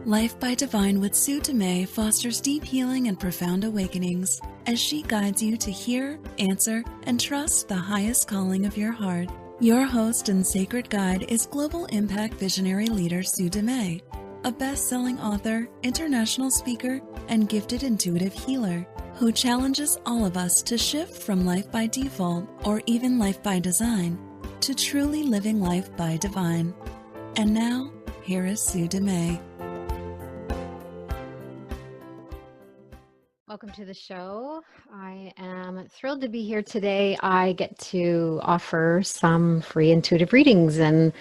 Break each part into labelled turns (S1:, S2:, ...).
S1: Life by Divine with Sue Dumais fosters deep healing and profound awakenings as she guides you to hear, answer, and trust the highest calling of your heart. Your host and sacred guide is global impact visionary leader Sue Dumais, a best-selling author, international speaker, and gifted intuitive healer who challenges all of us to shift from life by default or even life by design to truly living life by divine. And now, here is Sue Dumais.
S2: Welcome to the show. I am thrilled to be here today. I get to offer some free intuitive readings and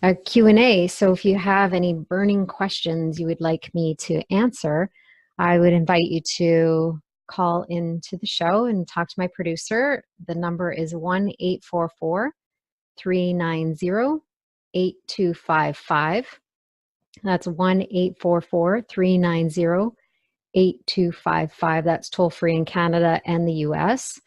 S2: a Q&A. So if you have any burning questions you would like me to answer, I would invite you to call into the show and talk to my producer. The number is 1-844-390-8255. That's 1-844-390-8255. 8255. That's toll free in Canada and the US.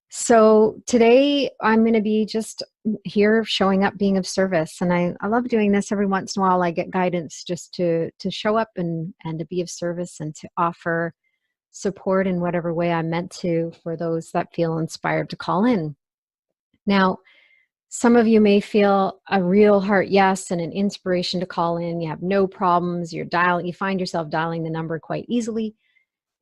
S2: So today I'm going to be just here showing up, being of service. And I love doing this every once in a while. I get guidance just to show up and to be of service and to offer support in whatever way I'm meant to for those that feel inspired to call in. Now, some of you may feel a real heart yes and an inspiration to call in. You have no problems. You find yourself dialing the number quite easily.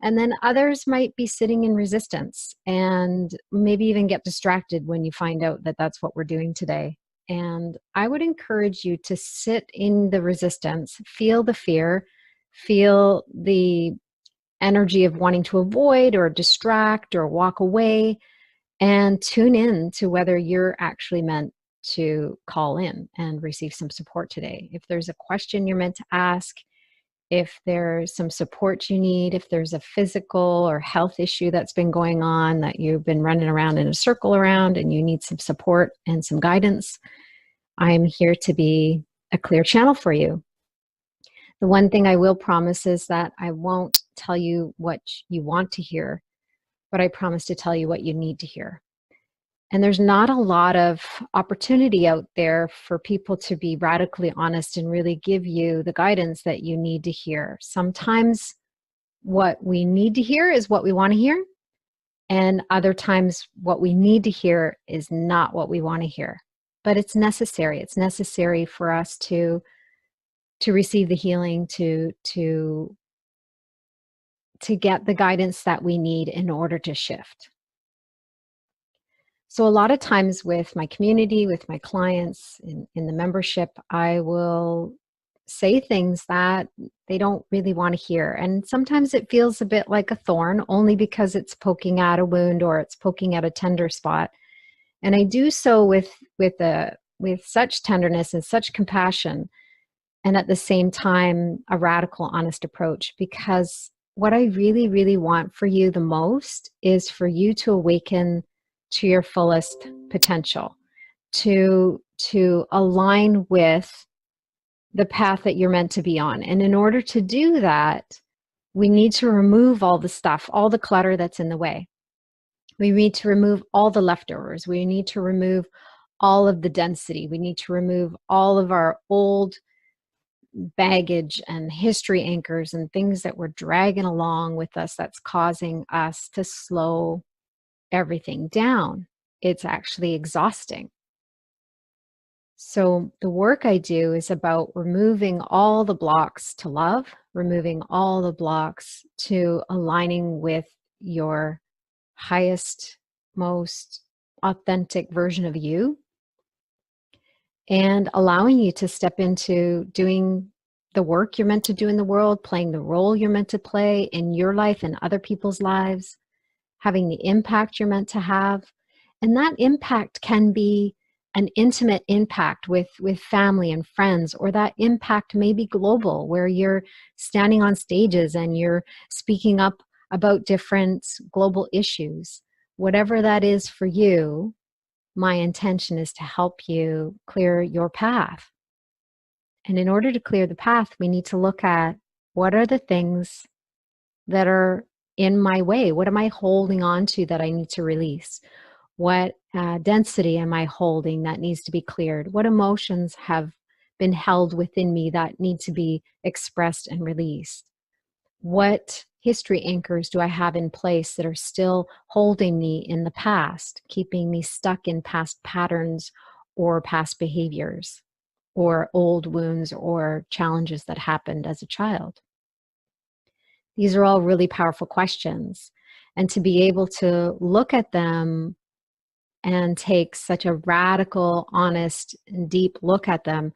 S2: And then others might be sitting in resistance and maybe even get distracted when you find out that that's what we're doing today. And I would encourage you to sit in the resistance, feel the fear, feel the energy of wanting to avoid or distract or walk away, and tune in to whether you're actually meant to call in and receive some support today. If there's a question you're meant to ask, if there's some support you need, if there's a physical or health issue that's been going on that you've been running around in a circle around and you need some support and some guidance, I'm here to be a clear channel for you. The one thing I will promise is that I won't tell you what you want to hear, but I promise to tell you what you need to hear. And there's not a lot of opportunity out there for people to be radically honest and really give you the guidance that you need to hear. Sometimes what we need to hear is what we want to hear, and other times what we need to hear is not what we want to hear. But it's necessary. It's necessary for us to receive the healing, to get the guidance that we need in order to shift. So a lot of times with my community, with my clients in the membership, I will say things that they don't really want to hear. And sometimes it feels a bit like a thorn, only because it's poking at a wound or it's poking at a tender spot. And I do so with such tenderness and such compassion, and at the same time, a radical, honest approach, because what I really, really want for you the most is for you to awaken to your fullest potential, to align with the path that you're meant to be on. And in order to do that, we need to remove all the stuff, all the clutter that's in the way. We need to remove all the leftovers. We need to remove all of the density. We need to remove all of our old baggage and history anchors and things that we're dragging along with us that's causing us to slow everything down. It's actually exhausting. So the work I do is about removing all the blocks to love, removing all the blocks to aligning with your highest, most authentic version of you, and allowing you to step into doing the work you're meant to do in the world, playing the role you're meant to play in your life and other people's lives, having the impact you're meant to have. And that impact can be an intimate impact with family and friends, or that impact may be global, where you're standing on stages and you're speaking up about different global issues. Whatever that is for you, my intention is to help you clear your path. And in order to clear the path, we need to look at what are the things that are in my way? What am I holding on to that I need to release? What density am I holding that needs to be cleared? What emotions have been held within me that need to be expressed and released? What history anchors do I have in place that are still holding me in the past, keeping me stuck in past patterns or past behaviors or old wounds or challenges that happened as a child? These are all really powerful questions. And to be able to look at them and take such a radical, honest, and deep look at them,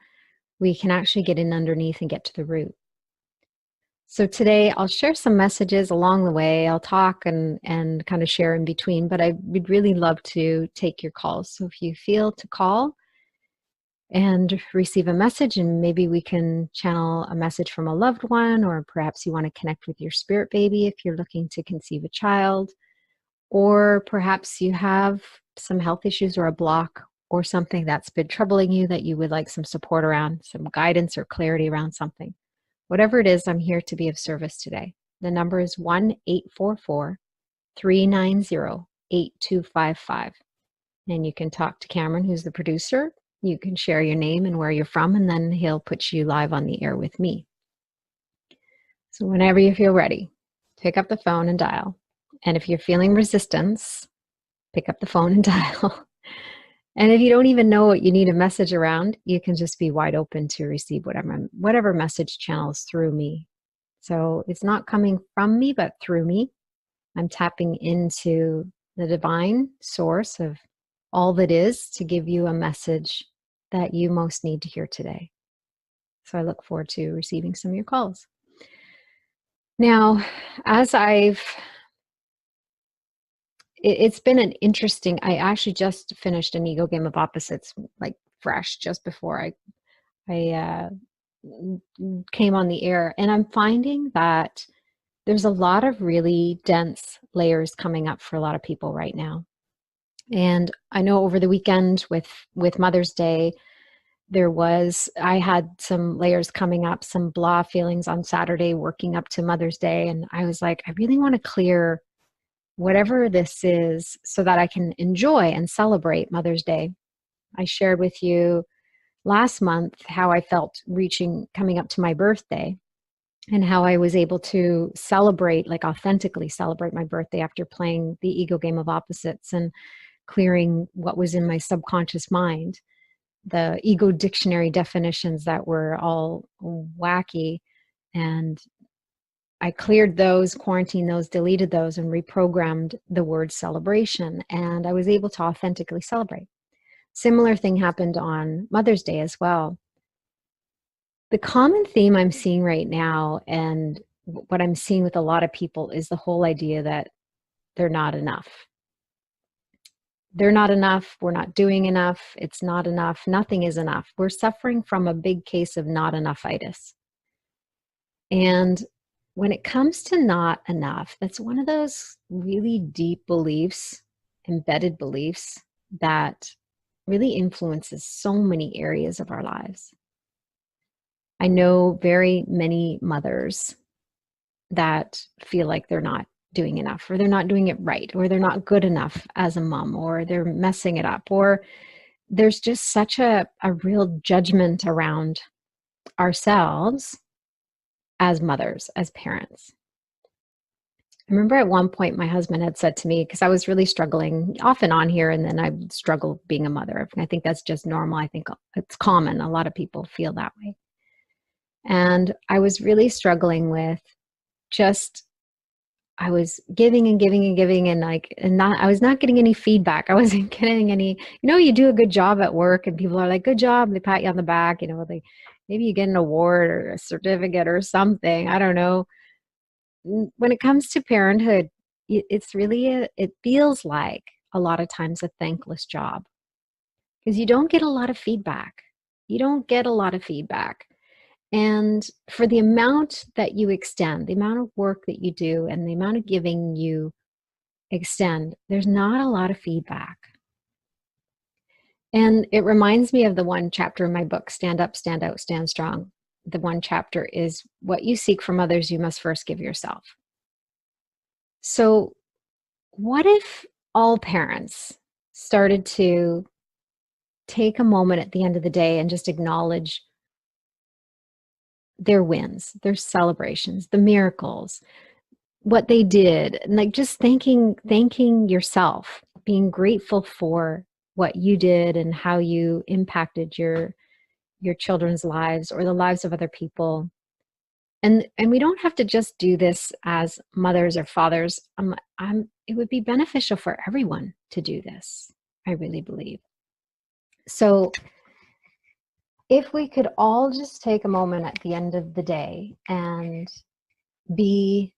S2: we can actually get in underneath and get to the root. So today I'll share some messages along the way. I'll talk and kind of share in between, but I would really love to take your calls. So if you feel to call and receive a message, and maybe we can channel a message from a loved one, or perhaps you want to connect with your spirit baby if you're looking to conceive a child, or perhaps you have some health issues or a block or something that's been troubling you that you would like some support around, some guidance or clarity around something. Whatever it is, I'm here to be of service today. The number is 1-844-390-8255. And you can talk to Cameron, who's the producer. You can share your name and where you're from, and then he'll put you live on the air with me. So whenever you feel ready, pick up the phone and dial. And if you're feeling resistance, pick up the phone and dial. And if you don't even know what you need a message around, you can just be wide open to receive whatever message channels through me. So it's not coming from me, but through me. I'm tapping into the divine source of all that is to give you a message that you most need to hear today. So I look forward to receiving some of your calls. Now, it's been an interesting, I actually just finished an ego game of opposites, like fresh, just before I came on the air. And I'm finding that there's a lot of really dense layers coming up for a lot of people right now. And I know over the weekend with Mother's Day, I had some layers coming up, some blah feelings on Saturday working up to Mother's Day. And I was like, I really want to clear whatever this is so that I can enjoy and celebrate Mother's Day. I shared with you last month how I felt coming up to my birthday, and how I was able to celebrate, like authentically celebrate my birthday after playing the ego game of opposites and clearing what was in my subconscious mind, the ego dictionary definitions that were all wacky. And I cleared those, quarantined those, deleted those, and reprogrammed the word celebration. And I was able to authentically celebrate. Similar thing happened on Mother's Day as well. The common theme I'm seeing right now, and what I'm seeing with a lot of people, is the whole idea that they're not enough. They're not enough. We're not doing enough. It's not enough. Nothing is enough. We're suffering from a big case of not enoughitis. And when it comes to not enough, that's one of those really deep beliefs, embedded beliefs, that really influences so many areas of our lives. I know very many mothers that feel like they're not doing enough, or they're not doing it right, or they're not good enough as a mom, or they're messing it up, or there's just such a real judgment around ourselves as mothers, as parents. I remember at one point my husband had said to me, because I was really struggling off and on here, and then I struggled being a mother. I think that's just normal. I think it's common. A lot of people feel that way. And I was really struggling with I was giving and giving and giving, and I was not getting any feedback. I wasn't getting any, you do a good job at work and people are like, good job. They pat you on the back, maybe you get an award or a certificate or something. I don't know. When it comes to parenthood, it's really, it feels like a lot of times a thankless job, because you don't get a lot of feedback. And for the amount that you extend, the amount of work that you do, and the amount of giving you extend, there's not a lot of feedback. And it reminds me of the one chapter in my book, Stand Up, Stand Out, Stand Strong. The one chapter is, what you seek from others, you must first give yourself. So what if all parents started to take a moment at the end of the day and just acknowledge their wins, their celebrations, the miracles, what they did, and like just thanking yourself, being grateful for what you did and how you impacted your children's lives or the lives of other people. And we don't have to just do this as mothers or fathers. It would be beneficial for everyone to do this, I really believe. So if we could all just take a moment at the end of the day and be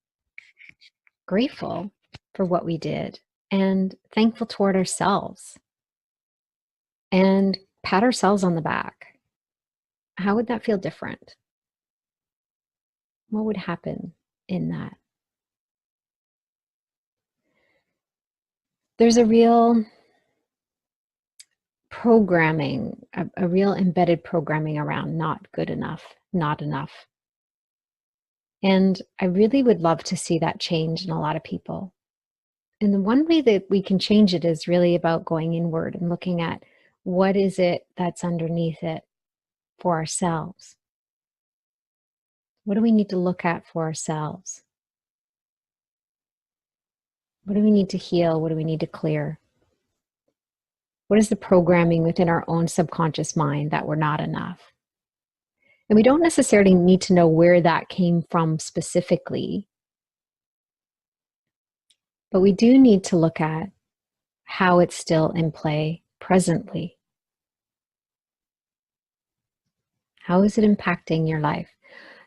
S2: grateful for what we did and thankful toward ourselves and pat ourselves on the back, how would that feel different? What would happen in that? There's a real programming, a real embedded programming around not good enough, not enough. And I really would love to see that change in a lot of people. And the one way that we can change it is really about going inward and looking at what is it that's underneath it for ourselves. What do we need to look at for ourselves? What do we need to heal? What do we need to clear? What is the programming within our own subconscious mind that we're not enough? And we don't necessarily need to know where that came from specifically, but we do need to look at how it's still in play presently. How is it impacting your life?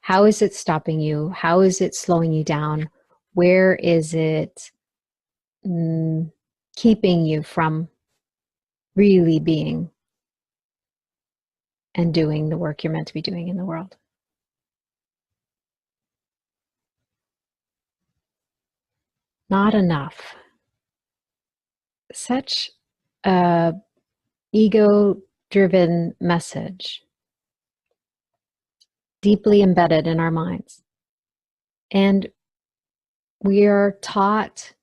S2: How is it stopping you? How is it slowing you down? Where is it keeping you from really being and doing the work you're meant to be doing in the world? Not enough. Such a ego-driven message, deeply embedded in our minds. And we are taught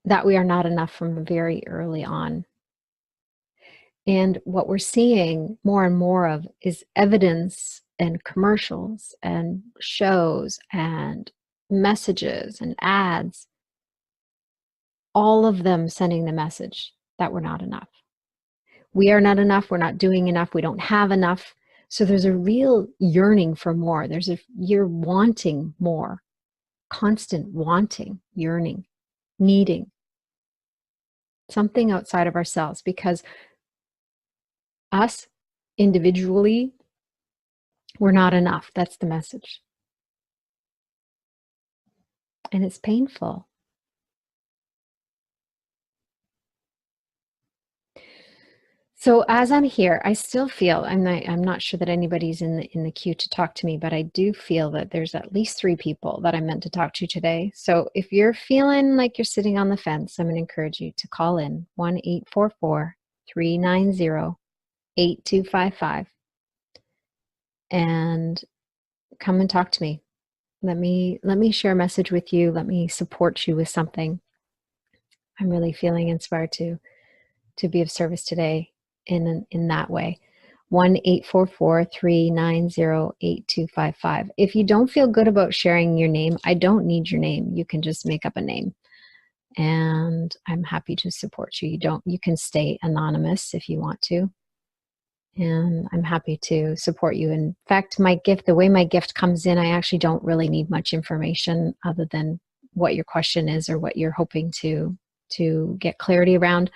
S2: that we are not enough from very early on. And what we're seeing more and more of is evidence and commercials and shows and messages and ads, all of them sending the message that we're not enough. We are not enough, we're not doing enough, we don't have enough. So there's a real yearning for more. You're wanting more, constant wanting, yearning, needing something outside of ourselves, because us individually, we're not enough. That's the message. And it's painful. So as I'm here, I still feel, I'm not sure that anybody's in the queue to talk to me, but I do feel that there's at least 3 people that I'm meant to talk to today. So if you're feeling like you're sitting on the fence, I'm going to encourage you to call in 1-844-390-8255 and come and talk to me. Let me share a message with you. Let me support you with something. I'm really feeling inspired to be of service today in that way. 1-844-390-8255. If you don't feel good about sharing your name, I don't need your name. You can just make up a name, and I'm happy to support you. You can stay anonymous if you want to, and I'm happy to support you. In fact, the way my gift comes in, I actually don't really need much information other than what your question is or what you're hoping to get clarity around.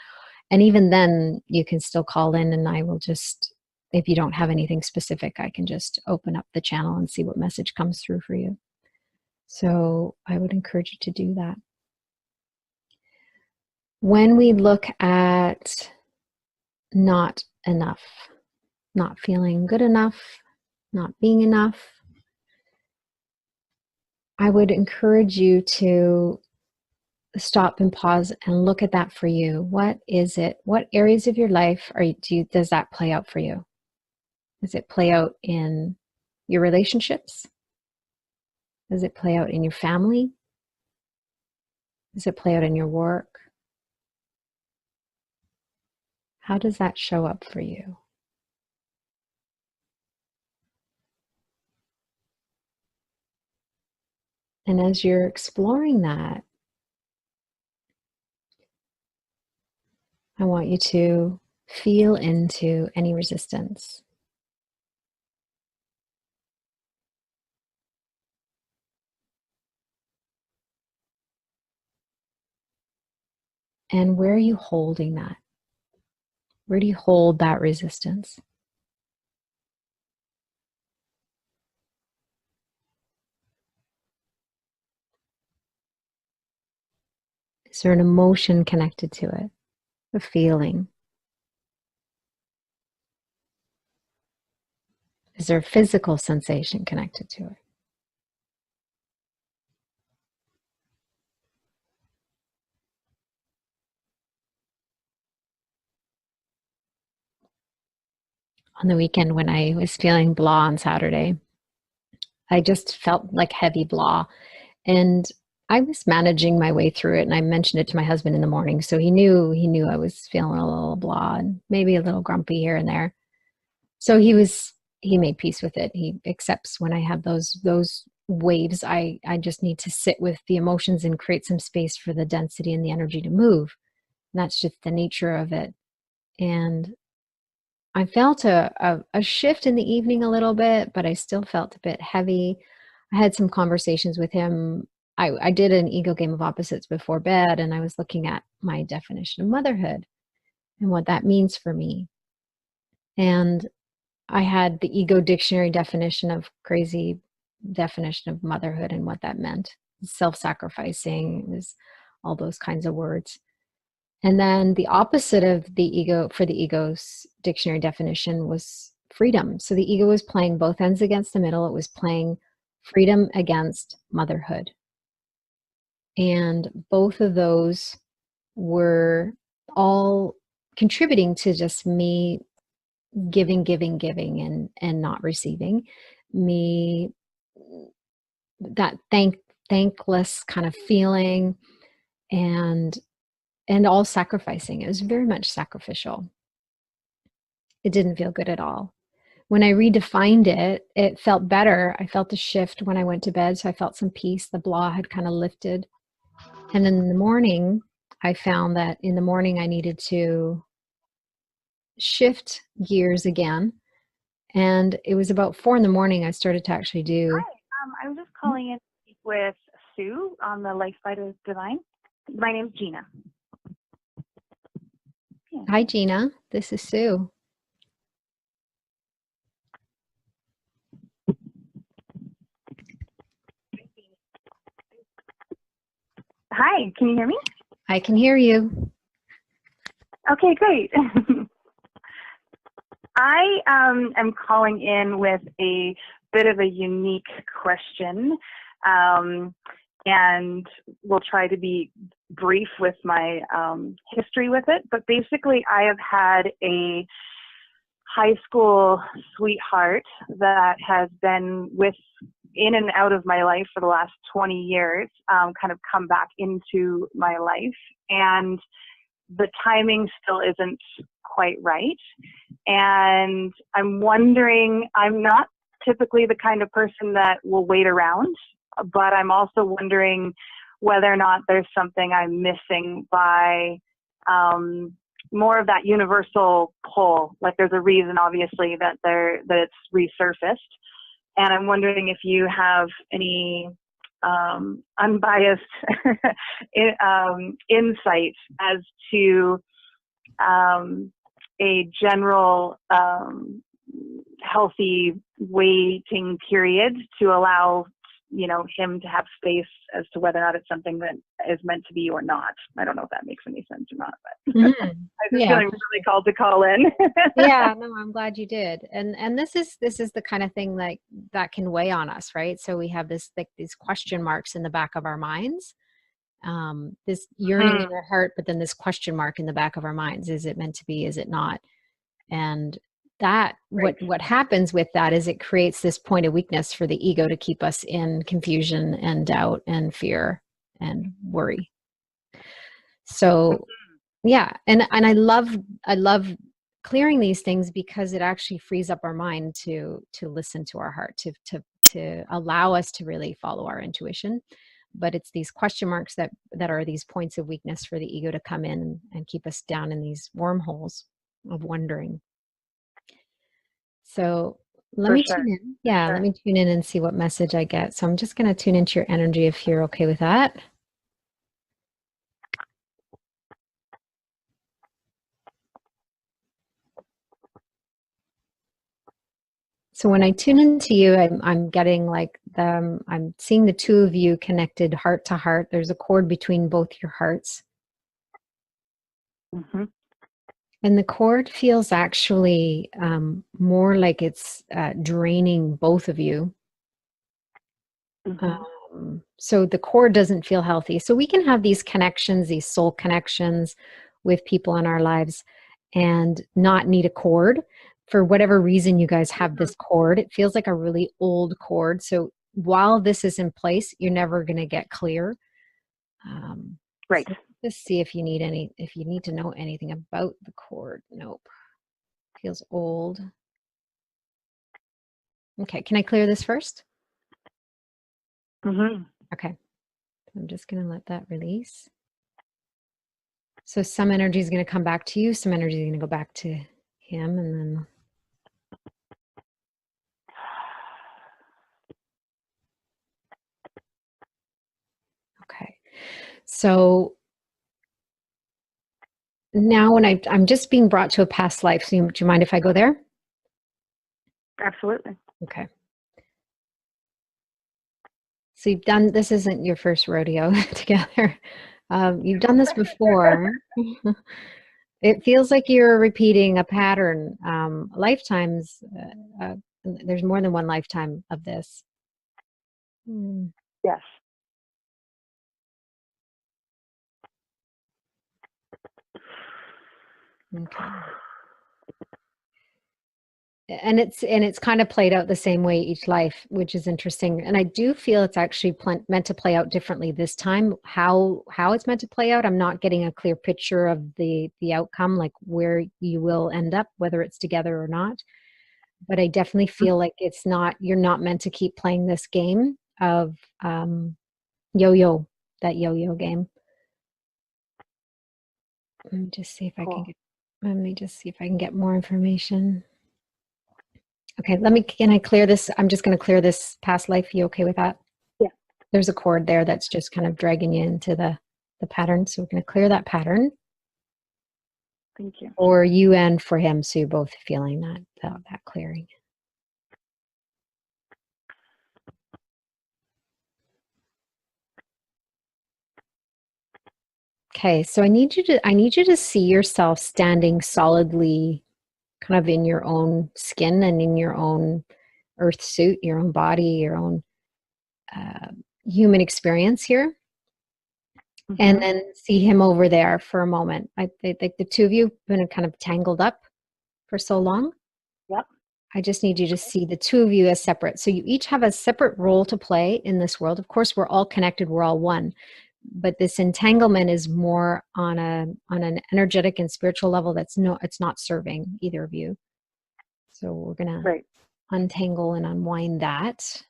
S2: And even then, you can still call in, and I will just, if you don't have anything specific, I can just open up the channel and see what message comes through for you. So I would encourage you to do that. When we look at not enough, not feeling good enough, not being enough, I would encourage you to stop and pause and look at that for you. What is it? What areas of your life does that play out for you? Does it play out in your relationships? Does it play out in your family? Does it play out in your work? How does that show up for you? And as you're exploring that, I want you to feel into any resistance. And where are you holding that? Where do you hold that resistance? Is there an emotion connected to it? A feeling? Is there a physical sensation connected to it? On the weekend when I was feeling blah on Saturday, I just felt like heavy blah. And I was managing my way through it, and I mentioned it to my husband in the morning. So he knew I was feeling a little blah and maybe a little grumpy here and there. So he made peace with it. He accepts when I have those waves. I just need to sit with the emotions and create some space for the density and the energy to move. And that's just the nature of it. And I felt a shift in the evening a little bit, but I still felt a bit heavy. I had some conversations with him. I did an ego game of opposites before bed, and I was looking at my definition of motherhood and what that means for me. And I had the ego dictionary definition of crazy definition of motherhood and what that meant. Self-sacrificing, it was all those kinds of words. And then the opposite of the ego for the ego's dictionary definition was freedom. So the ego was playing both ends against the middle. It was playing freedom against motherhood. And both of those were all contributing to just me giving, and not receiving. Me, that thankless kind of feeling, and all sacrificing. It was very much sacrificial. It didn't feel good at all. When I redefined it, it felt better. I felt a shift when I went to bed, so I felt some peace. The blah had kind of lifted. And then in the morning, I found that in the morning I needed to shift gears again. And it was about 4 a.m. I started to actually do.
S3: Hi, I was just calling in to speak with Sue on the Life Fighters Divine. My name's Gina.
S2: Yeah. Hi, Gina. This is Sue.
S3: Hi, can you hear me?
S2: I can hear you.
S3: Okay, great. I am calling in with a bit of a unique question, and we'll try to be brief with my history with it. But basically, I have had a high school sweetheart that has been in and out of my life for the last 20 years, kind of come back into my life. And the timing still isn't quite right. And I'm wondering, I'm not typically the kind of person that will wait around, but I'm also wondering whether or not there's something I'm missing by more of that universal pull. Like there's a reason, obviously, that it's resurfaced. And I'm wondering if you have any unbiased insight as to a general healthy waiting period to allow, him to have space as to whether or not it's something that is meant to be or not. I don't know if that makes any sense or not, but I'm just feeling really called to call in.
S2: Yeah, no, I'm glad you did. And this is the kind of thing like that can weigh on us, right? So we have these question marks in the back of our minds, this yearning in our heart, but then this question mark in the back of our minds. Is it meant to be? Is it not? And that what happens with that is it creates this point of weakness for the ego to keep us in confusion and doubt and fear and worry. So yeah, and I love clearing these things because it actually frees up our mind to listen to our heart, to allow us to really follow our intuition. but it's these question marks that are these points of weakness for the ego to come in and keep us down in these wormholes of wondering. So let me tune in. Yeah, let me tune in and see what message I get. So I'm just going to tune into your energy if you're okay with that. So when I tune into you, I'm getting like I'm seeing the two of you connected heart to heart. There's a cord between both your hearts.
S3: Mm-hmm.
S2: And the cord feels actually more like it's draining both of you.
S3: Mm-hmm.
S2: So the cord doesn't feel healthy. So we can have these connections, these soul connections with people in our lives and not need a cord. For whatever reason you guys have this cord, it feels like a really old cord. So while this is in place, you're never going to get clear.
S3: Right.
S2: So just see if you need to know anything about the cord. Nope. Feels old. Okay, can I clear this first?
S3: Mm-hmm.
S2: Okay. I'm just going to let that release. So some energy is going to come back to you, some energy is going to go back to him, and then okay. So now when I'm just being brought to a past life, so do you mind if I go there?
S3: Absolutely.
S2: Okay. So you've done, this isn't your first rodeo together. You've done this before. It feels like you're repeating a pattern. Lifetimes, there's more than one lifetime of this.
S3: Yes.
S2: Okay. And it's kind of played out the same way each life, which is interesting. And I do feel it's actually meant to play out differently this time. How it's meant to play out, I'm not getting a clear picture of the outcome, like where you will end up, whether it's together or not. But I definitely feel like you're not meant to keep playing this game of yo-yo, that yo-yo game. Let me just see if I can get more information. Okay, can I clear this? I'm just going to clear this past life. You okay with that?
S3: Yeah.
S2: There's a cord there that's just kind of dragging you into the pattern. So we're going to clear that pattern.
S3: Thank you.
S2: For you and for him, so you're both feeling that clearing. Okay, so I need you to see yourself standing solidly kind of in your own skin and in your own earth suit, your own body, your own human experience here. Mm-hmm. And then see him over there for a moment. I think the two of you have been kind of tangled up for so long.
S3: Yep.
S2: I just need you to see the two of you as separate. So you each have a separate role to play in this world. Of course, we're all connected. We're all one. But this entanglement is more on an energetic and spiritual level it's not serving either of you. So we're going to untangle and unwind that.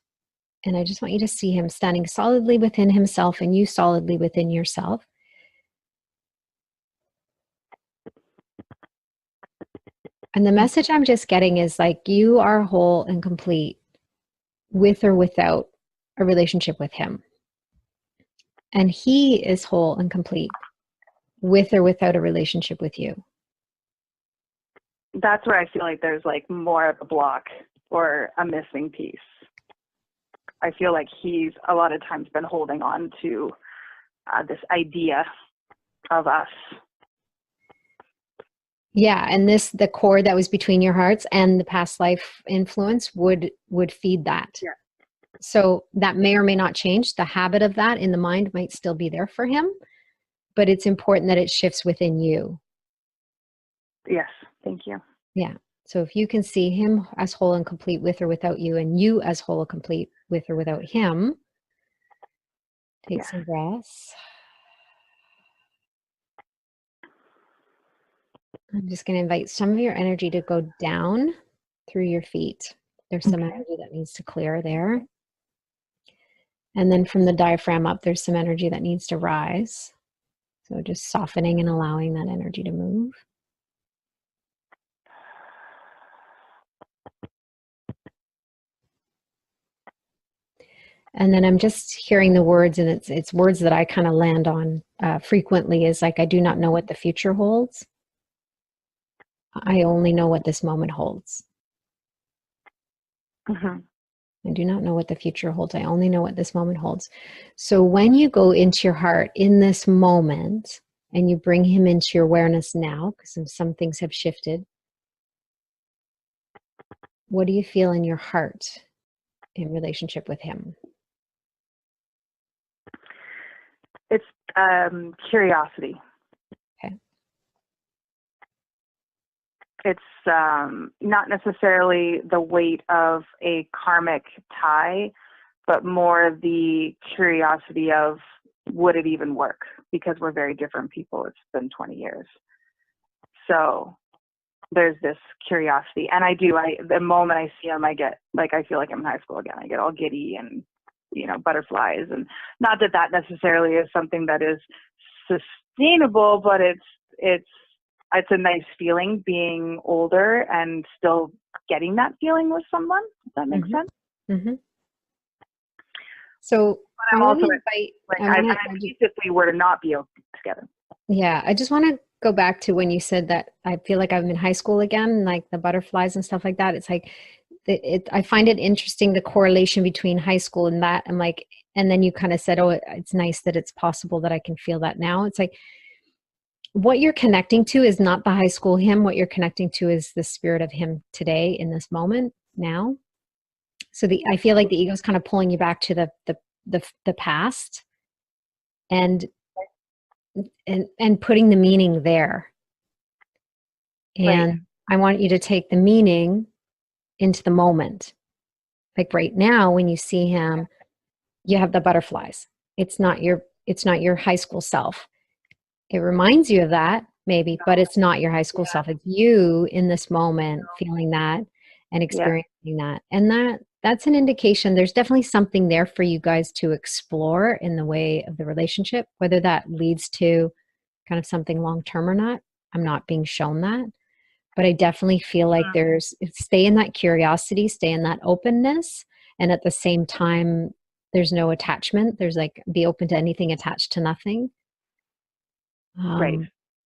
S2: And I just want you to see him standing solidly within himself and you solidly within yourself. And the message I'm just getting is like you are whole and complete with or without a relationship with him. And he is whole and complete with or without a relationship with you.
S3: That's where I feel like there's like more of a block or a missing piece. I feel like he's a lot of times been holding on to this idea of us.
S2: Yeah, and the cord that was between your hearts and the past life influence would feed that.
S3: Yeah.
S2: So that may or may not change. The habit of that in the mind might still be there for him, but it's important that it shifts within you.
S3: Yes, thank you.
S2: Yeah. So if you can see him as whole and complete with or without you, and you as whole and complete with or without him, take some breaths. I'm just going to invite some of your energy to go down through your feet. There's some energy that needs to clear there. And then from the diaphragm up, there's some energy that needs to rise. So just softening and allowing that energy to move. And then I'm just hearing the words, and it's words that I kind of land on frequently, is like, I do not know what the future holds. I only know what this moment holds.
S3: Mm-hmm.
S2: I do not know what the future holds. I only know what this moment holds. So when you go into your heart in this moment and you bring him into your awareness now, because some things have shifted, what do you feel in your heart in relationship with him?
S3: It's curiosity.
S2: Okay.
S3: It's not necessarily the weight of a karmic tie, but more the curiosity of, would it even work? Because we're very different people. It's been 20 years. So there's this curiosity. And the moment I see him, I get, like, I feel like I'm in high school again. I get all giddy and, butterflies. And not that that necessarily is something that is sustainable, but it's a nice feeling being older and still getting that feeling with someone. Does that make sense?
S2: Mm-hmm. So
S3: I'm also
S2: invite,
S3: if we were to not be together.
S2: Yeah, I just want to go back to when you said that I feel like I'm in high school again, like the butterflies and stuff like that. It's like, I find it interesting, the correlation between high school and that. I'm like, and then you kind of said, oh, it's nice that it's possible that I can feel that now. It's like, what you're connecting to is not the high school him. What you're connecting to is the spirit of him today, in this moment, now. So I feel like the ego is kind of pulling you back to the past and putting the meaning there. And right. I want you to take the meaning into the moment. Like right now, when you see him, you have the butterflies. It's not your high school self. It reminds you of that, maybe, but it's not your high school self. It's you in this moment feeling that and experiencing that. And that's an indication there's definitely something there for you guys to explore in the way of the relationship, whether that leads to kind of something long-term or not. I'm not being shown that. But I definitely feel like stay in that curiosity, stay in that openness. And at the same time, there's no attachment. There's like, be open to anything, attached to nothing.
S3: Right.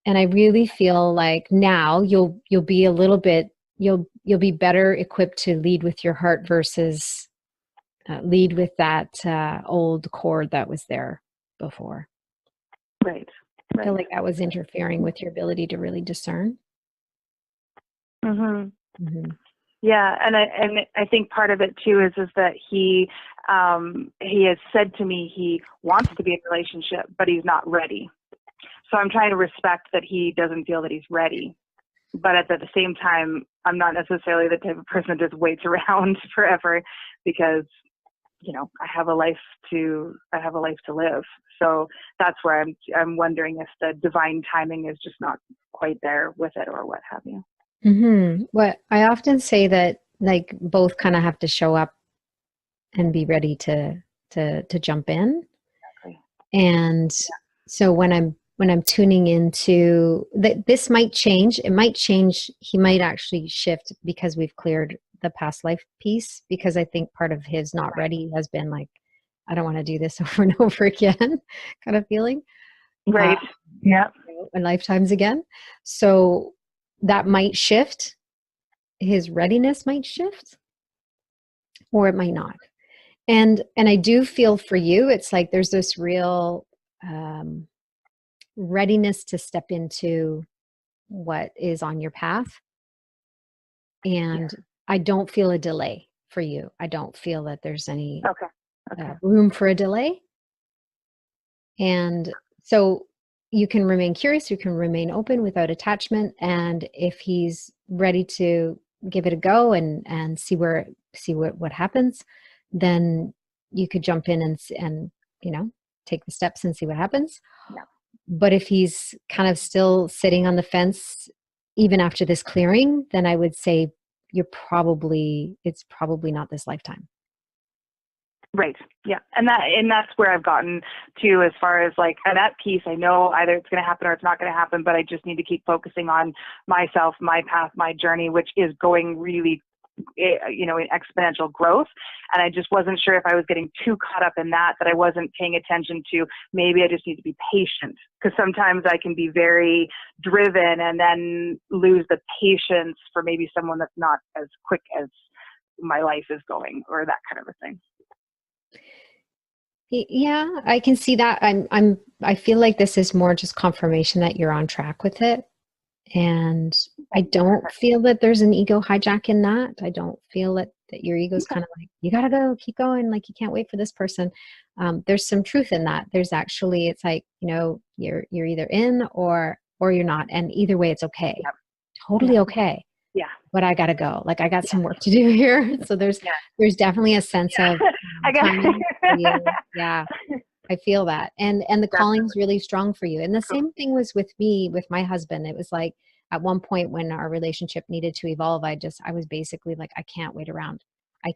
S2: And I really feel like now you'll be a little bit, you'll be better equipped to lead with your heart versus lead with that old cord that was there before.
S3: Right.
S2: I feel like that was interfering with your ability to really discern.
S3: Mm-hmm. Mm-hmm. Yeah, and I think part of it too is that he has said to me he wants to be in a relationship, but he's not ready. So I'm trying to respect that he doesn't feel that he's ready. But at the same time, I'm not necessarily the type of person that just waits around forever, because I have a life to live. So that's where I'm wondering if the divine timing is just not quite there with it, or what have you.
S2: Mm-hmm. Well, I often say that like both kind of have to show up and be ready to jump in.
S3: Exactly.
S2: And so when I'm tuning into that, this might change. It might change. He might actually shift because we've cleared the past life piece, because I think part of his not ready has been like, I don't want to do this over and over again kind of feeling.
S3: Right. Yeah.
S2: And lifetimes again. So that might shift. His readiness might shift, or it might not. And I do feel for you, it's like there's this real readiness to step into what is on your path. And I don't feel a delay for you. I don't feel that there's any room for a delay. And so you can remain curious, you can remain open without attachment. And if he's ready to give it a go and see what happens, then you could jump in and take the steps and see what happens.
S3: Yeah.
S2: But if he's kind of still sitting on the fence, even after this clearing, then I would say it's probably not this lifetime.
S3: Right. Yeah. And that's where I've gotten to, as far as like, at that piece, I know either it's going to happen or it's not going to happen, but I just need to keep focusing on myself, my path, my journey, which is going really, in exponential growth. And I just wasn't sure if I was getting too caught up in that I wasn't paying attention to, maybe I just need to be patient, because sometimes I can be very driven and then lose the patience for maybe someone that's not as quick as my life is going, or that kind of a thing.
S2: Yeah, I can see that. I feel like this is more just confirmation that you're on track with it. And I don't feel that there's an ego hijack in that. I don't feel that your ego's kind of like, you got to go, keep going. Like, you can't wait for this person. There's some truth in that. There's actually, it's like, you're either in or you're not. And either way, it's okay.
S3: Yep.
S2: Totally okay.
S3: Yeah.
S2: But I got to go. Like, I got some work to do here. So there's definitely a sense of timing for you. Yeah. I feel that. And the calling's really strong for you. And the same thing was with me, with my husband. It was like, at one point when our relationship needed to evolve, I was basically like, I can't wait around. I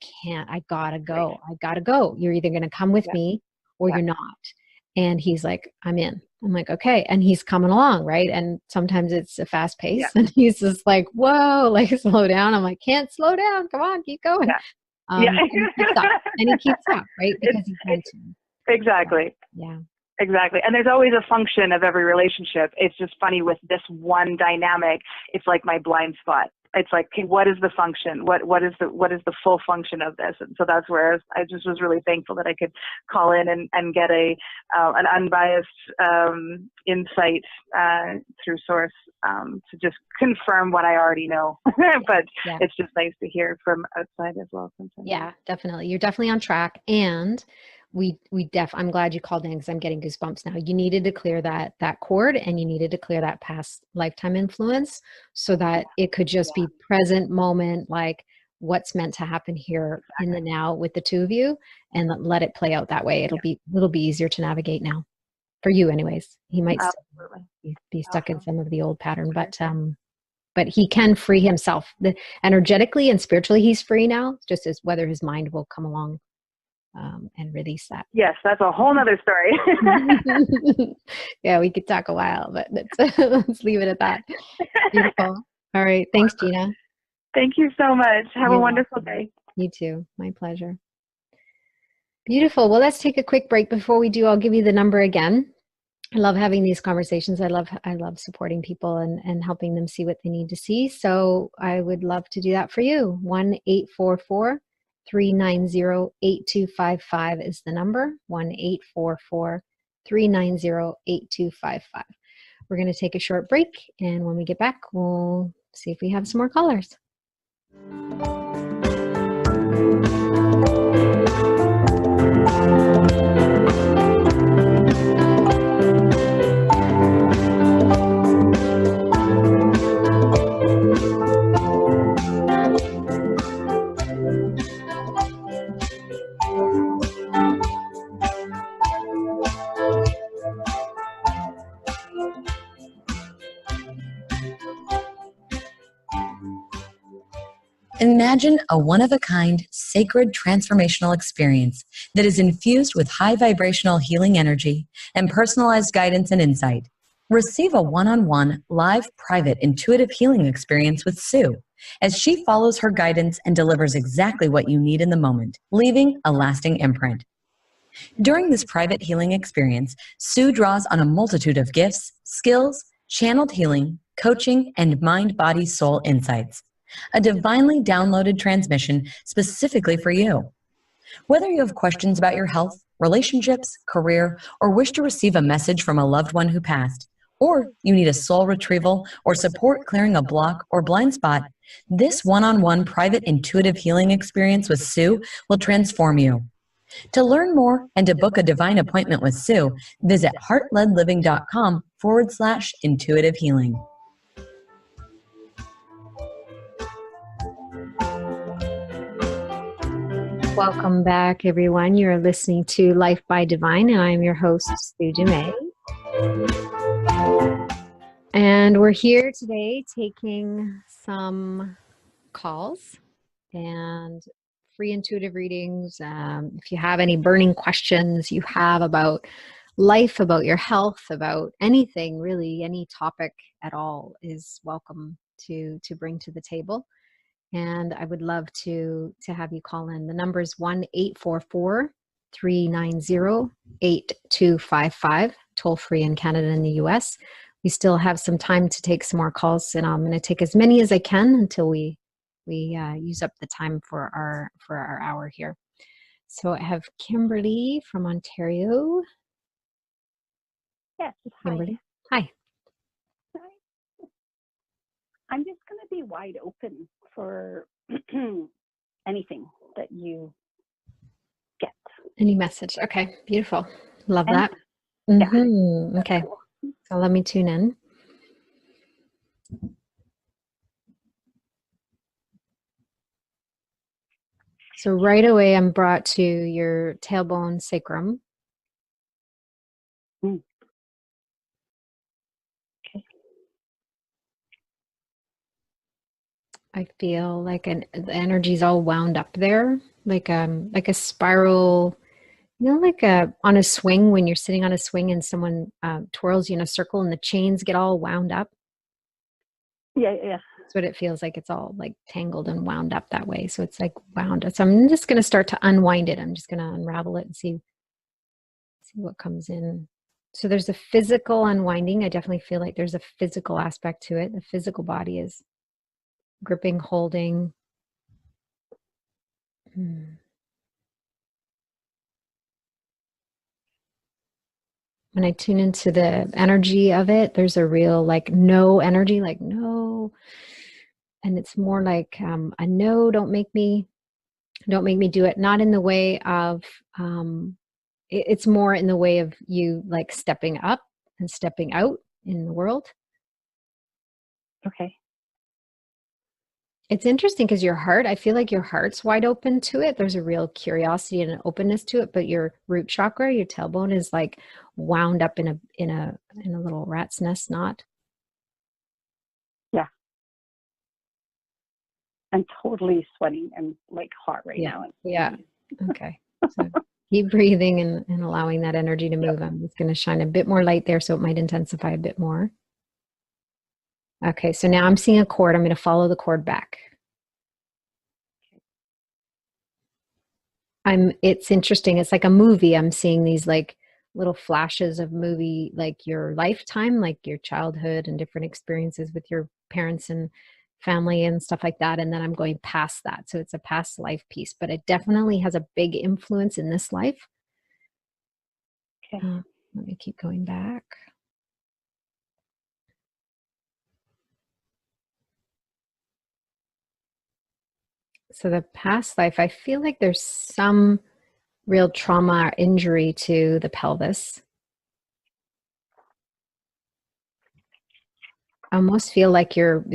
S2: gotta go.
S3: Right.
S2: I gotta go. You're either going to come with me or you're not. And he's like, I'm in. I'm like, okay. And he's coming along. Right. And sometimes it's a fast pace and he's just like, whoa, like, slow down. I'm like, can't slow down. Come on, keep going. And he keeps up, right? Because he can to.
S3: Exactly.
S2: Yeah.
S3: Exactly. And there's always a function of every relationship. It's just funny with this one dynamic. It's like my blind spot. It's like, okay, what is the function? What is the full function of this? And so that's where I just was really thankful that I could call in and get an unbiased insight through Source to just confirm what I already know. But it's just nice to hear from outside as well sometimes.
S2: Yeah, definitely. You're definitely on track. And I'm glad you called in, because I'm getting goosebumps now. You needed to clear that cord, and you needed to clear that past lifetime influence so that it could just be present moment, like what's meant to happen here in the now with the two of you, and let it play out that way. It'll be easier to navigate now for you anyways. He might still be stuck in some of the old pattern, but he can free himself. Energetically and spiritually, he's free now, just as whether his mind will come along and release that.
S3: Yes, that's a whole nother story.
S2: Yeah, we could talk a while, but let's leave it at that. Beautiful. All right. Thanks, Gina.
S3: Thank you so much. Have a wonderful day.
S2: You too. My pleasure. Beautiful. Well, let's take a quick break. Before we do, I'll give you the number again. I love having these conversations. I love supporting people and helping them see what they need to see. So I would love to do that for you. 1-844-390-8255 is the number. 1-844-390-8255. We're going to take a short break, and when we get back, we'll see if we have some more callers.
S4: Imagine a one-of-a-kind, sacred transformational experience that is infused with high vibrational healing energy and personalized guidance and insight. Receive a one-on-one, live, private, intuitive healing experience with Sue as she follows her guidance and delivers exactly what you need in the moment, leaving a lasting imprint. During this private healing experience, Sue draws on a multitude of gifts, skills, channeled healing, coaching, and mind-body-soul insights. A divinely downloaded transmission specifically for you. Whether you have questions about your health, relationships, career, or wish to receive a message from a loved one who passed, or you need a soul retrieval or support clearing a block or blind spot, this one-on-one private intuitive healing experience with Sue will transform you. To learn more and to book a divine appointment with Sue, visit heartledliving.com/intuitive healing.
S2: Welcome back, everyone. You're listening to Life by Divine, and I'm your host, Sue Dumais. And we're here today taking some calls. And free intuitive readings. If you have any burning questions you have about life, about your health, about anything, really, any topic at all is welcome to bring to the table. And I would love to have you call in. The number is 1-844-390-8255, toll free in Canada and the US. We still have some time to take some more calls, and I'm going to take as many as I can until we use up the time for our hour here. So I have Kimberly from Ontario.
S5: Yes.
S2: Kimberly. Hi.
S5: I'm just going to be wide open for anything that you get.
S2: Any message? Okay, beautiful. Love that.
S5: Yeah.
S2: Okay,
S5: Cool.
S2: so let me tune in. So right away, I'm brought to your tailbone sacrum.
S5: Mm. Okay.
S2: I feel like the energy's all wound up there, like a spiral, like on a swing, when you're sitting on a swing and someone twirls you in a circle and the chains get all wound up.
S5: Yeah.
S2: That's what it feels like. It's all like tangled and wound up that way. So it's like wound. So I'm just going to start to unwind it. I'm just going to unravel it and see what comes in. So there's a physical unwinding. I definitely feel like there's a physical aspect to it. The physical body is gripping, holding. When I tune into the energy of it, there's a real like no energy, like no. And it's more like a no, don't make me do it. Not in the way of, it's more in the way of you like stepping up and stepping out in the world.
S5: Okay.
S2: It's interesting because your heart, I feel like your heart's wide open to it. There's a real curiosity and an openness to it, but your root chakra, your tailbone, is like wound up in a little rat's nest knot.
S5: Yeah. I'm totally sweating and like hot right now.
S2: Yeah. Okay. So keep breathing and allowing that energy to move. I'm just going to shine a bit more light there so it might intensify a bit more. Okay. So now I'm seeing a cord. I'm going to follow the cord back. It's interesting. It's like a movie. I'm seeing these like little flashes of movie, like your lifetime, like your childhood and different experiences with your parents and family and stuff like that. And then I'm going past that. So it's a past life piece, but it definitely has a big influence in this life.
S5: Okay.
S2: Let me keep going back. So the past life, I feel like there's some real trauma or injury to the pelvis. I almost feel like your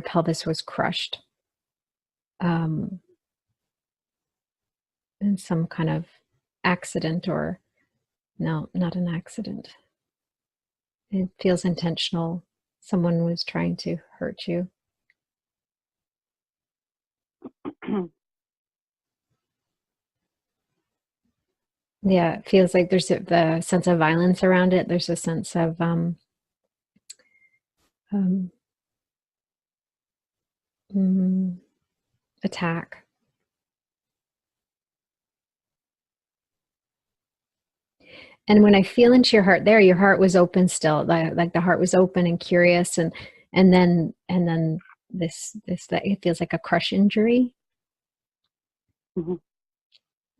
S2: pelvis was crushed in some kind of accident, or no, not an accident. It feels intentional. Someone was trying to hurt you. Yeah, it feels like there's the sense of violence around it. There's a sense of attack. And when I feel into your heart there, your heart was open still. Like the heart was open and curious, and then this that it feels like a crush injury.
S5: Mm-hmm.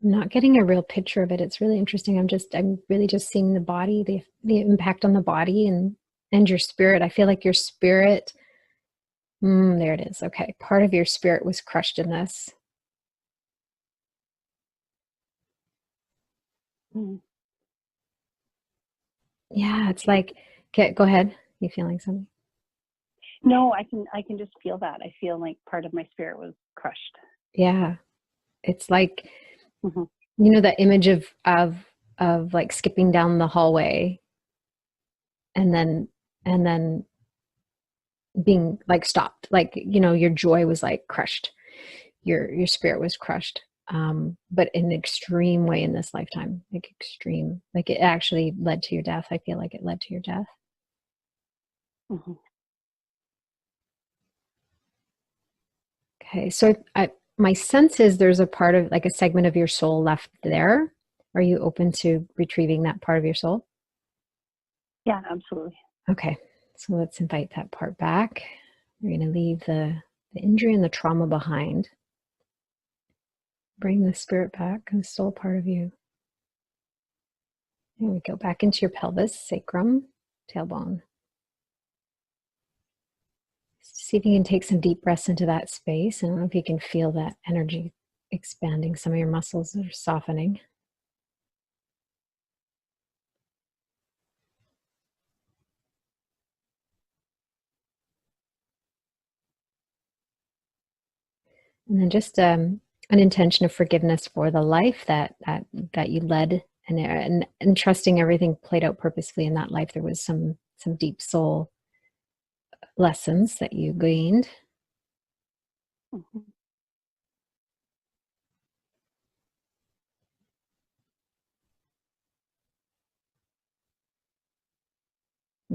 S2: I'm not getting a real picture of it. It's really interesting. I'm really just seeing the body, the impact on the body and your spirit. I feel like your spirit, there it is. Okay. Part of your spirit was crushed in this.
S5: Mm.
S2: Yeah. It's like, okay, go ahead. You feeling something?
S5: No, I can just feel that. I feel like part of my spirit was crushed.
S2: Yeah. It's like, that image of like skipping down the hallway and then being like stopped, like, your joy was like crushed. Your spirit was crushed. but in an extreme way in this lifetime, like extreme, like it actually led to your death. I feel like it led to your death.
S5: Mm-hmm.
S2: Okay, so my sense is there's a part of, like a segment of your soul left there. Are you open to retrieving that part of your soul?
S5: Yeah, absolutely.
S2: Okay, so let's invite that part back. We're going to leave the injury and the trauma behind. Bring the spirit back, the soul part of you. There we go, back into your pelvis, sacrum, tailbone. See if you can take some deep breaths into that space. I don't know if you can feel that energy expanding some of your muscles that are softening. And then just an intention of forgiveness for the life that you led, and trusting everything played out purposefully in that life. There was some deep soul lessons that you gained.
S5: Mm-hmm.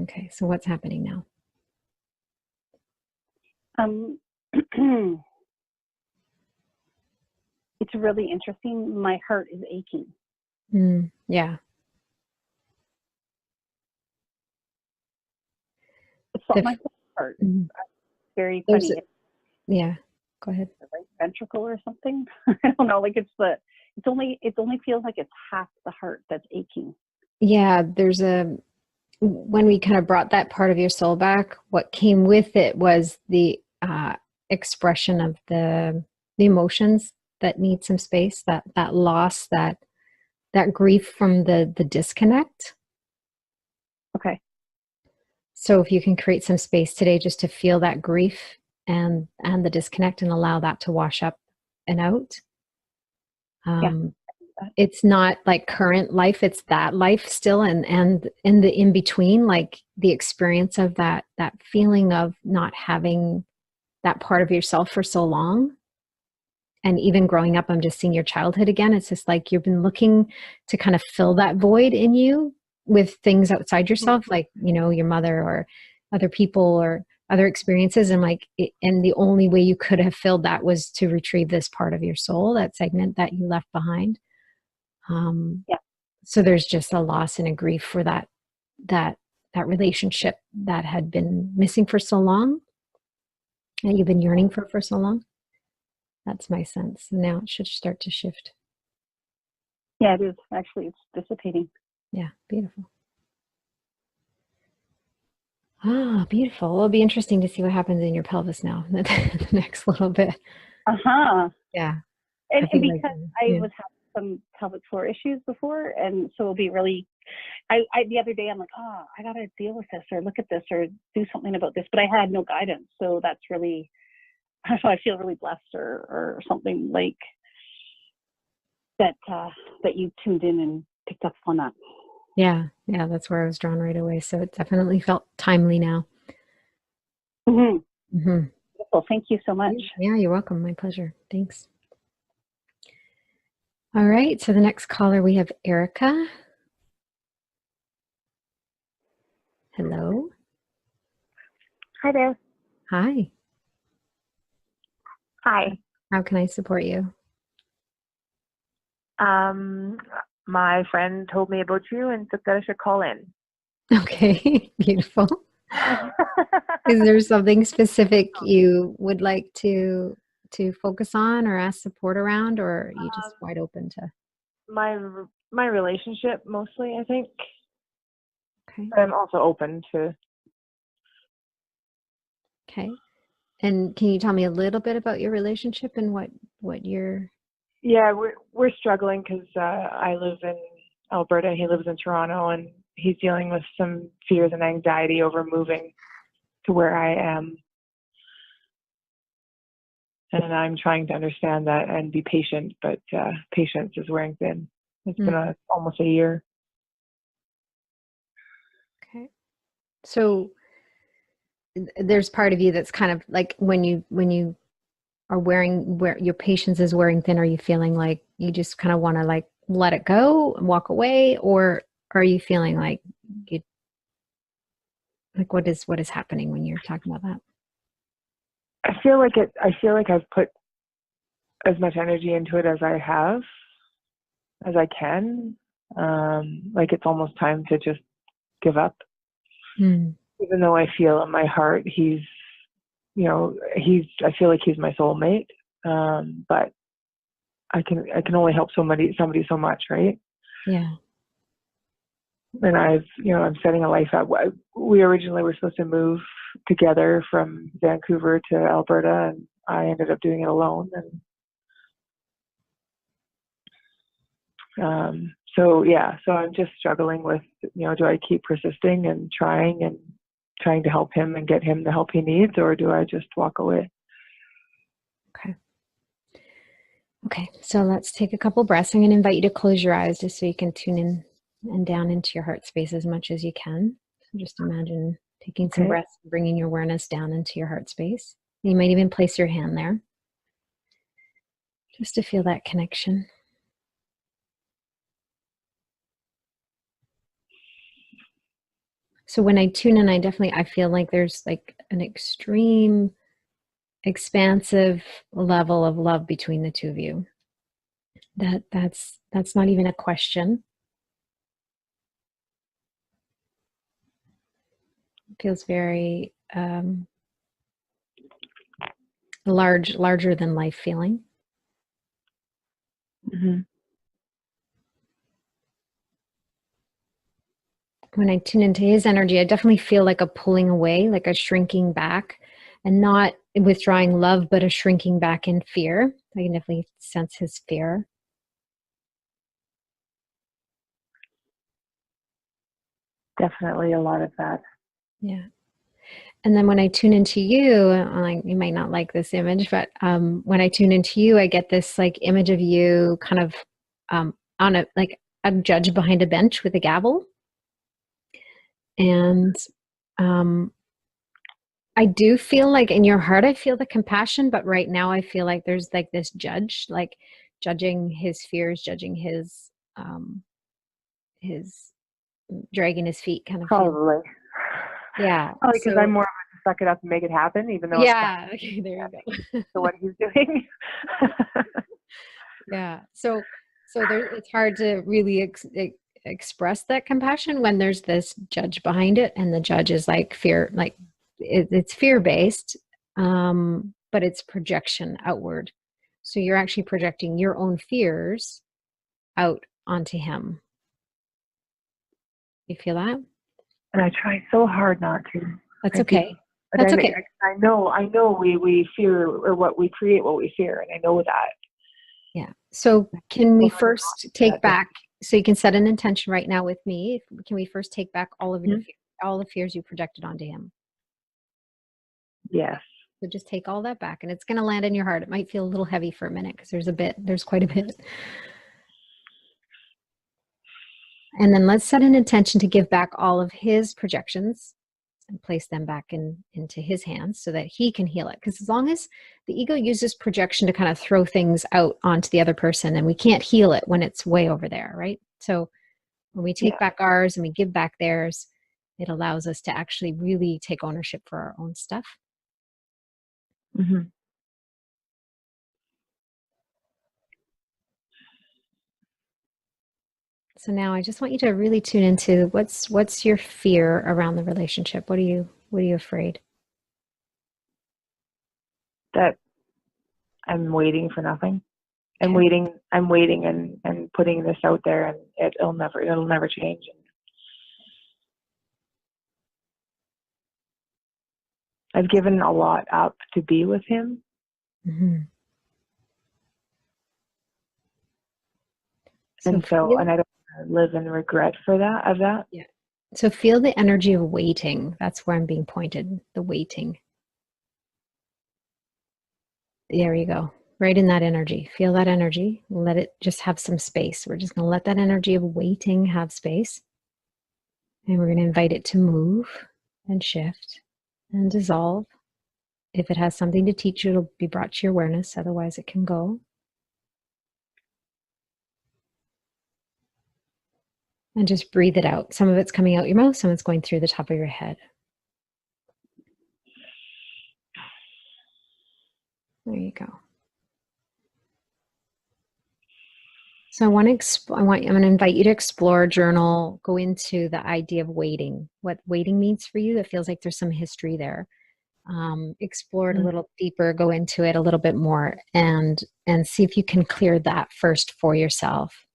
S2: Okay, so what's happening now?
S5: It's really interesting. My heart is aching.
S2: Yeah.
S5: It's not my heart. Very funny.
S2: Yeah, go ahead.
S5: The right ventricle or something. I don't know. Like it only feels like it's half the heart that's aching.
S2: Yeah, when we kind of brought that part of your soul back, what came with it was the expression of the emotions that need some space, that loss, that grief from the disconnect.
S5: Okay.
S2: So if you can create some space today just to feel that grief and the disconnect, and allow that to wash up and out. It's not like current life, it's that life still, and in the in between, like the experience of that feeling of not having that part of yourself for so long. And even growing up, I'm just seeing your childhood again. It's just like you've been looking to kind of fill that void in you with things outside yourself, like, your mother or other people or other experiences. And and the only way you could have filled that was to retrieve this part of your soul, that segment that you left behind. So there's just a loss and a grief for that relationship that had been missing for so long, and you've been yearning for so long. That's my sense. Now it should start to shift.
S5: Yeah, it is. Actually, it's dissipating.
S2: Yeah, beautiful. Ah, beautiful. It'll be interesting to see what happens in your pelvis now, the next little bit. Yeah.
S5: And because I was having some pelvic floor issues before, and so it'll be really, I the other day I'm like, I gotta deal with this, or look at this, or do something about this, but I had no guidance. So that's really, I feel really blessed, or something like that, that you tuned in and picked up on that.
S2: Yeah, that's where I was drawn right away. So it definitely felt timely now.
S5: Well, thank you so much.
S2: Yeah, you're welcome. My pleasure. Thanks. All right, so the next caller, we have Erica. Hello.
S6: Hi there.
S2: Hi.
S6: Hi.
S2: How can I support you?
S6: My friend told me about you and said that I should call in.
S2: Okay, beautiful. Is there something specific you would like to focus on or ask support around, or are you just wide open to?
S6: My relationship mostly, I think.
S2: Okay.
S6: But I'm also open to.
S2: Okay. And can you tell me a little bit about your relationship and what you're?
S6: Yeah, we're struggling because I live in Alberta. He lives in Toronto, and he's dealing with some fears and anxiety over moving to where I am. And I'm trying to understand that and be patient, but patience is wearing thin. It's been almost a year.
S2: Okay. So there's part of you that's kind of like when you where your patience is wearing thin? Are you feeling like you just kind of want to like let it go and walk away, or are you feeling like you like what is happening when you're talking about that?
S6: I feel like I've put as much energy into it as I can. Like it's almost time to just give up. Even though I feel in my heart I feel like he's my soulmate. But I can only help somebody so much, right?
S2: Yeah.
S6: And I'm setting a life up. We originally were supposed to move together from Vancouver to Alberta, and I ended up doing it alone. And so I'm just struggling with, do I keep persisting and trying to help him and get him the help he needs, or do I just walk away?
S2: Okay, so let's take a couple breaths. I'm going to invite you to close your eyes just so you can tune in and down into your heart space as much as you can. So just imagine taking some breaths, bringing your awareness down into your heart space. You might even place your hand there just to feel that connection. So when I tune in, I feel like there's like an extreme, expansive level of love between the two of you. That's not even a question. It feels very larger than life feeling. When I tune into his energy, I definitely feel like a pulling away, like a shrinking back, and not withdrawing love, but a shrinking back in fear. I can definitely sense his fear.
S6: Definitely a lot of that.
S2: Yeah. And then when I tune into you, like you might not like this image, but when I tune into you, I get this like image of you kind of on a judge behind a bench with a gavel. And I do feel like in your heart, I feel the compassion, but right now I feel like there's like this judge, like judging his fears, judging his dragging his feet kind of
S6: Probably.
S2: feeling. Yeah.
S6: Probably because I'm more of a suck it up and make it happen, even though
S2: okay, there you go.
S6: So what he's doing.
S2: Yeah. So it's hard to really express that compassion when there's this judge behind it, and the judge is like fear, like it's fear-based, but it's projection outward. So you're actually projecting your own fears out onto him. You feel that?
S6: And I try so hard not to.
S2: That's okay. That's okay.
S6: I know we fear, or what we create, what we fear, and I know that.
S2: Yeah. So can we first take back, so you can set an intention right now with me. Can we first take back all of your all the fears you projected onto him?
S6: Yes.
S2: So just take all that back, and it's going to land in your heart. It might feel a little heavy for a minute because there's quite a bit. And then let's set an intention to give back all of his projections and place them back into his hands so that he can heal it. Because as long as the ego uses projection to kind of throw things out onto the other person, and we can't heal it when it's way over there, right? So when we take back ours and we give back theirs, it allows us to actually really take ownership for our own stuff. So now I just want you to really tune into what's your fear around the relationship. What are you afraid?
S6: That I'm waiting for nothing. I'm waiting and putting this out there, and it'll never change. I've given a lot up to be with him. And I don't want to live in regret of that.
S2: Yeah. So feel the energy of waiting. That's where I'm being pointed, the waiting. There you go. Right in that energy. Feel that energy. Let it just have some space. We're just going to let that energy of waiting have space. And we're going to invite it to move and shift and dissolve If it has something to teach you, it'll be brought to your awareness. Otherwise, it can go. And just breathe it out. Some of it's coming out your mouth, some of it's going through the top of your head. There you go. So I'm going to invite you to explore, journal, go into the idea of waiting, what waiting means for you. It feels like there's some history there. Explore it a little deeper, go into it a little bit more, and see if you can clear that first for yourself,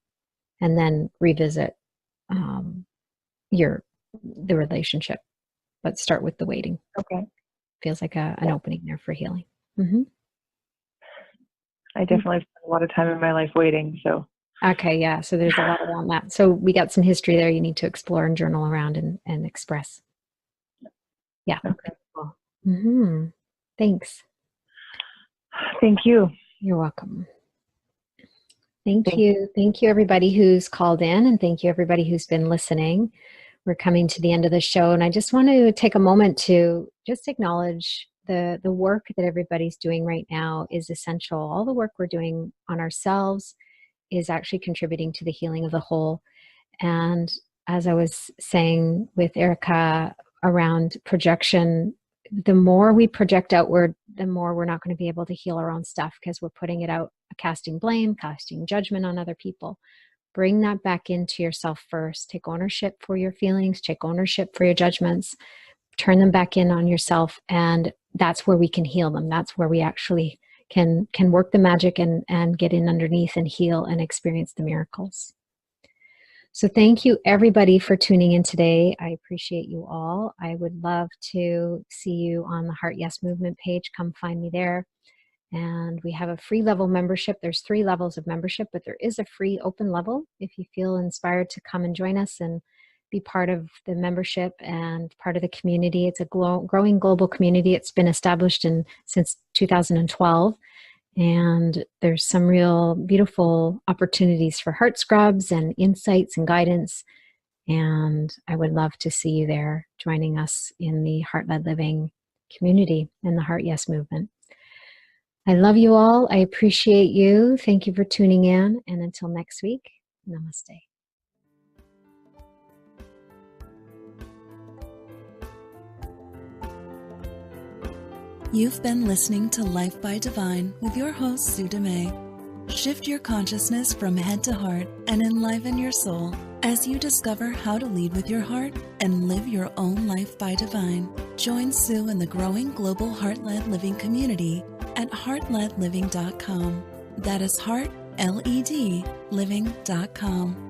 S2: and then revisit the relationship. But start with the waiting.
S6: Okay.
S2: Feels like an opening there for healing. Mm-hmm.
S6: I definitely spend a lot of time in my life waiting, so.
S2: Okay, yeah. So there's a lot around that. So we got some history there you need to explore and journal around and express. Yeah.
S6: Okay.
S2: Cool. Mm-hmm. Thanks.
S6: Thank you.
S2: You're welcome. Thank you. Thank you, everybody who's called in, and thank you, everybody who's been listening. We're coming to the end of the show, and I just want to take a moment to just acknowledge the work that everybody's doing right now is essential. All the work we're doing on ourselves is actually contributing to the healing of the whole. And as I was saying with Erica around projection, the more we project outward, the more we're not going to be able to heal our own stuff, because we're putting it out, casting blame, casting judgment on other people. Bring that back into yourself first. Take ownership for your feelings, take ownership for your judgments, turn them back in on yourself, and that's where we can heal them. That's where we actually can work the magic and get in underneath and heal and experience the miracles. So thank you, everybody, for tuning in today. I appreciate you all. I would love to see you on the Heart Yes Movement page. Come find me there. And we have a free level membership. There's 3 levels of membership, but there is a free open level if you feel inspired to come and join us and be part of the membership and part of the community. It's a growing global community. It's been established since 2012. And there's some real beautiful opportunities for heart scrubs and insights and guidance. And I would love to see you there joining us in the Heart-Led Living community and the Heart Yes movement. I love you all. I appreciate you. Thank you for tuning in. And until next week, namaste.
S1: You've been listening to Life by Divine with your host, Sue Dumais. Shift your consciousness from head to heart and enliven your soul as you discover how to lead with your heart and live your own life by divine. Join Sue in the growing global Heart-Led Living community at heartledliving.com. That is heart, L-E-D, living.com.